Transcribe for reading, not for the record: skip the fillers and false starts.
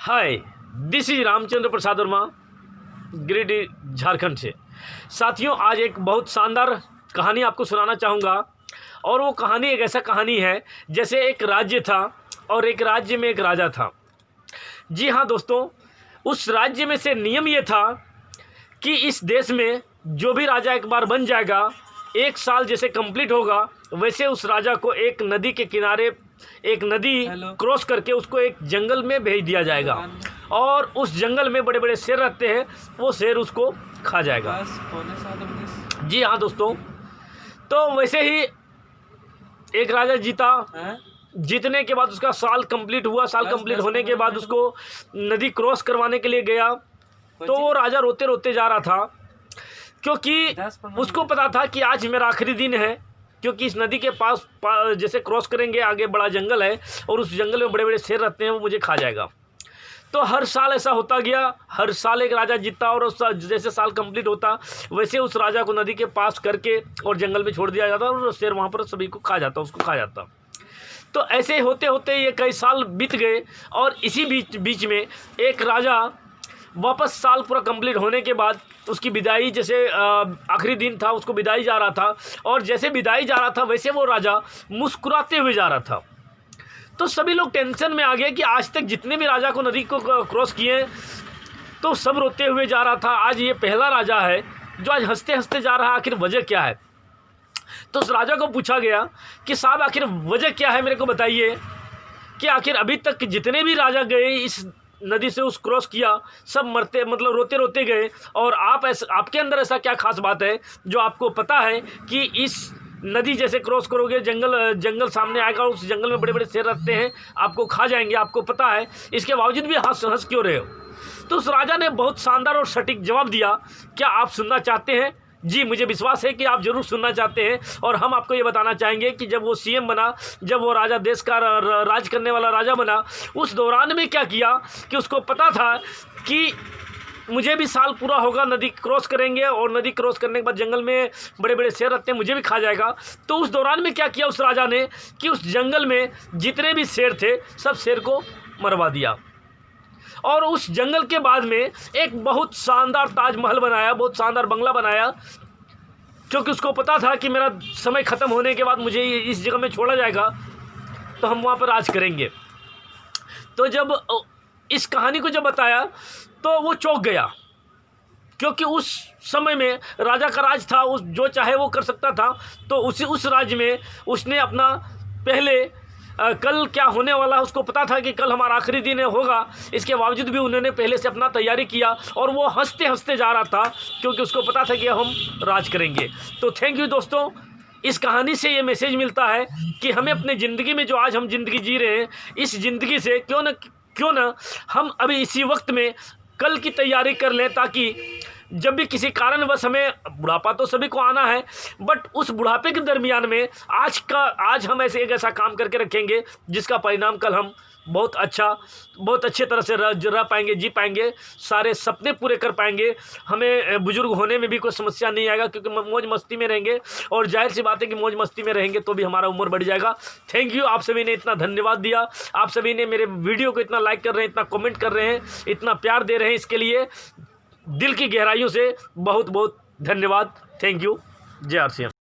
Hi, this is Ramchandra प्रसाद वर्मा, गिरिडीह झारखंड से। साथियों, आज एक बहुत शानदार कहानी आपको सुनाना चाहूँगा। और वो कहानी एक ऐसा कहानी है जैसे एक राज्य था और एक राज्य में एक राजा था। जी हाँ दोस्तों, उस राज्य में से नियम ये था कि इस देश में जो भी राजा एक बार बन जाएगा, 1 साल जैसे कंप्लीट होगा वैसे उस राजा को एक नदी के किनारे, एक नदी क्रॉस करके उसको एक जंगल में भेज दिया जाएगा। और उस जंगल में बड़े बड़े शेर रहते हैं, वो शेर उसको खा जाएगा। जी हाँ दोस्तों, तो वैसे ही एक राजा जीता। जीतने के बाद उसका साल कंप्लीट हुआ। साल कंप्लीट होने के बाद उसको नदी क्रॉस करवाने के लिए गया, तो वो राजा रोते रोते जा रहा था, क्योंकि उसको पता था कि आज मेरा आखिरी दिन है। क्योंकि इस नदी के पास जैसे क्रॉस करेंगे आगे बड़ा जंगल है और उस जंगल में बड़े बड़े शेर रहते हैं, वो मुझे खा जाएगा। तो हर साल ऐसा होता गया। हर साल एक राजा जीतता और जैसे साल कंप्लीट होता वैसे उस राजा को नदी के पास करके और जंगल में छोड़ दिया जाता और शेर वहाँ पर सभी को खा जाता, उसको खा जाता। तो ऐसे होते होते ये कई साल बीत गए और इसी बीच में एक राजा वापस साल पूरा कंप्लीट होने के बाद उसकी विदाई, जैसे आखिरी दिन था, उसको विदाई जा रहा था। और जैसे विदाई जा रहा था वैसे वो राजा मुस्कुराते हुए जा रहा था। तो सभी लोग टेंशन में आ गए कि आज तक जितने भी राजा को नदी को क्रॉस किए तो सब रोते हुए जा रहा था। आज ये पहला राजा है जो आज हंसते हंसते जा रहा है, आखिर वजह क्या है? तो उस राजा को पूछा गया कि साहब आखिर वजह क्या है, मेरे को बताइए कि आखिर अभी तक जितने भी राजा गए इस नदी से उस क्रॉस किया, सब मरते मतलब रोते रोते गए, और आपके अंदर ऐसा क्या खास बात है जो आपको पता है कि इस नदी जैसे क्रॉस करोगे जंगल सामने आएगा, उस जंगल में बड़े बड़े शेर रहते हैं, आपको खा जाएंगे, आपको पता है, इसके बावजूद भी हंस क्यों रहे हो? तो उस राजा ने बहुत शानदार और सटीक जवाब दिया। क्या आप सुनना चाहते हैं? जी, मुझे विश्वास है कि आप ज़रूर सुनना चाहते हैं। और हम आपको ये बताना चाहेंगे कि जब वो सीएम बना, जब वो राजा देश का राज करने वाला राजा बना, उस दौरान में क्या किया कि उसको पता था कि मुझे भी साल पूरा होगा, नदी क्रॉस करेंगे और नदी क्रॉस करने के बाद जंगल में बड़े बड़े शेर रहते हैं, मुझे भी खा जाएगा। तो उस दौरान में क्या किया उस राजा ने कि उस जंगल में जितने भी शेर थे सब शेर को मरवा दिया। और उस जंगल के बाद में एक बहुत शानदार ताजमहल बनाया, बहुत शानदार बंगला बनाया, क्योंकि उसको पता था कि मेरा समय ख़त्म होने के बाद मुझे इस जगह में छोड़ा जाएगा तो हम वहाँ पर राज करेंगे। तो जब इस कहानी को जब बताया तो वो चौंक गया, क्योंकि उस समय में राजा का राज था, उस जो चाहे वो कर सकता था। तो उस राज्य में उसने अपना पहले कल क्या होने वाला है उसको पता था कि कल हमारा आखिरी दिन होगा, इसके बावजूद भी उन्होंने पहले से अपना तैयारी किया और वो हंसते हंसते जा रहा था, क्योंकि उसको पता था कि हम राज करेंगे। तो थैंक यू दोस्तों, इस कहानी से ये मैसेज मिलता है कि हमें अपने ज़िंदगी में जो आज हम ज़िंदगी जी रहे हैं, इस ज़िंदगी से क्यों ना हम अभी इसी वक्त में कल की तैयारी कर लें, ताकि जब भी किसी कारणवश हमें, बुढ़ापा तो सभी को आना है, बट उस बुढ़ापे के दरमियान में आज हम एक ऐसा काम करके रखेंगे जिसका परिणाम कल हम बहुत अच्छे तरह से रह पाएंगे, जी पाएंगे, सारे सपने पूरे कर पाएंगे। हमें बुजुर्ग होने में भी कोई समस्या नहीं आएगा, क्योंकि मौज मस्ती में रहेंगे। और जाहिर सी बात है कि मौज मस्ती में रहेंगे तो भी हमारा उम्र बढ़ जाएगा। थैंक यू, आप सभी ने इतना धन्यवाद दिया, आप सभी ने मेरे वीडियो को इतना लाइक कर रहे हैं, इतना कमेंट कर रहे हैं, इतना प्यार दे रहे हैं, इसके लिए दिल की गहराइयों से बहुत बहुत धन्यवाद। Thank you. जय आर सी एम।